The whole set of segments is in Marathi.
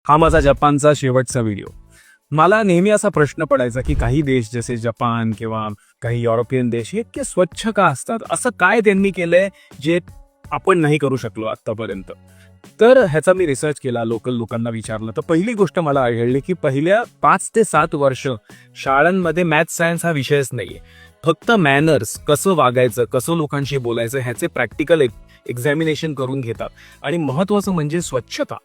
हा माझा जपानचा शेवटचा व्हिडिओ. मला नेहमी असा प्रश्न पडायचा की काही देश जसे जपान किंवा काही युरोपियन देश हे इतके स्वच्छ का असतात, असं काय त्यांनी केलंय जे आपण नाही करू शकलो आतापर्यंत. तर ह्याचा मी रिसर्च केला, लोकल लोकांना विचारलं, तर पहिली गोष्ट मला आढळली की पहिल्या 5 ते 7 वर्ष शाळांमध्ये मॅथ्स सायन्स हा विषयच नाहीये. फक्त मॅनर्स, कसं वागायचं, कसं लोकांशी बोलायचं ह्याचे प्रॅक्टिकल एक्झामिनेशन करून घेतात. आणि महत्वाचं म्हणजे स्वच्छता.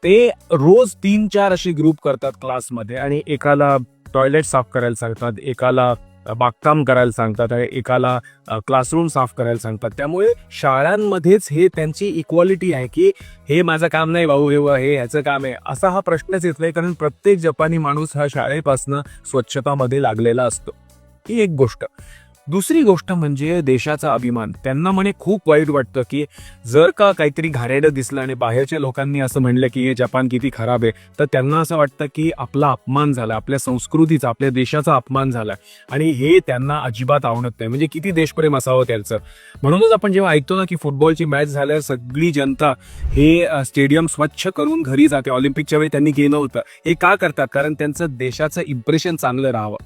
ते रोज 3-4 असे ग्रुप करतात क्लासमध्ये आणि एकाला टॉयलेट साफ करायला सांगतात, एकाला बागकाम करायला सांगतात आणि एकाला क्लासरूम साफ करायला सांगतात. त्यामुळे शाळांमध्येच हे त्यांची इक्वालिटी आहे की हे माझं काम नाही भाऊ, हे ह्याचं काम आहे, असा हा प्रश्नच येत नाही. कारण प्रत्येक जपानी माणूस हा शाळेपासून स्वच्छतामध्ये लागलेला असतो. ही एक गोष्ट. दुसरी गोष्ट म्हणजे देशाचा अभिमान. त्यांना म्हणे खूप वाईट वाटतं की जर का काहीतरी घाणेरडं दिसलं आणि बाहेरच्या लोकांनी असं म्हणलं की हे जपान किती खराब आहे, तर त्यांना असं वाटतं की आपला अपमान झाला, आपल्या संस्कृतीचा, आपल्या देशाचा अपमान झाला आणि हे त्यांना अजिबात आवडत नाही. म्हणजे किती देशप्रेम असावं त्यांचं. म्हणूनच आपण जेव्हा ऐकतो ना की फुटबॉलची मॅच झाल्यावर सगळी जनता हे स्टेडियम स्वच्छ करून घरी जाते. ऑलिम्पिकच्या वेळी त्यांनी केलं होतं. हे का करतात? कारण त्यांचं देशाचं इम्प्रेशन चांगलं राहावं.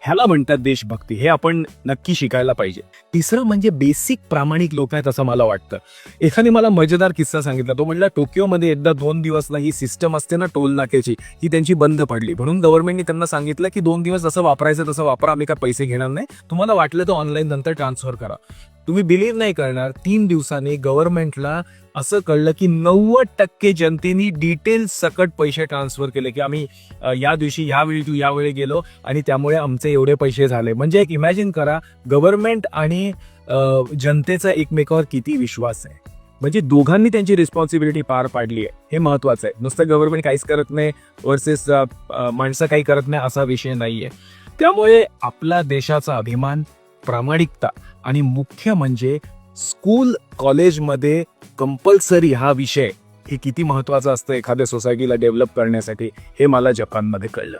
ह्याला म्हणतात देशभक्ती. हे आपण नक्की शिकायला पाहिजे. तिसरं म्हणजे बेसिक प्रामाणिक लोक आहेत असं मला वाटतं. एखादी मला मजेदार किस्सा सांगितला. तो म्हणला टोकियोमध्ये एकदा 2 दिवसला ही सिस्टम असते ना टोल नाक्याची, ही त्यांची बंद पडली. म्हणून गव्हर्नमेंटने त्यांना सांगितलं की 2 दिवस जसं वापरायचं तसं वापरा, आम्ही काय पैसे घेणार नाही, तुम्हाला वाटलं तर ऑनलाईन नंतर ट्रान्सफर करा. तुम्ही बिलीव्ह नाही करणार, 3 दिवसांनी गव्हर्नमेंटला असं कळलं की 90% जनतेने डिटेल्स सकट पैसे ट्रान्सफर केले की आम्ही या दिवशी यावेळी गेलो आणि त्यामुळे आमचे एवढे पैसे झाले. म्हणजे एक इमॅजिन करा, गव्हर्नमेंट आणि जनतेचा एकमेकावर किती विश्वास आहे. म्हणजे दोघांनी त्यांची रिस्पॉन्सिबिलिटी पार पाडली आहे. हे महत्वाचं आहे. नुसतं गव्हर्नमेंट काहीच करत नाही वर्सेस माणसं काही करत नाही असा विषय नाहीये. त्यामुळे आपला देशाचा अभिमान, प्रामाणिकता आणि मुख्य म्हणजे स्कूल कॉलेजमध्ये कंपल्सरी हा विषय हे किती महत्वाचा असतं एखाद्या सोसायटीला डेव्हलप करण्यासाठी, हे मला जपानमध्ये कळलं.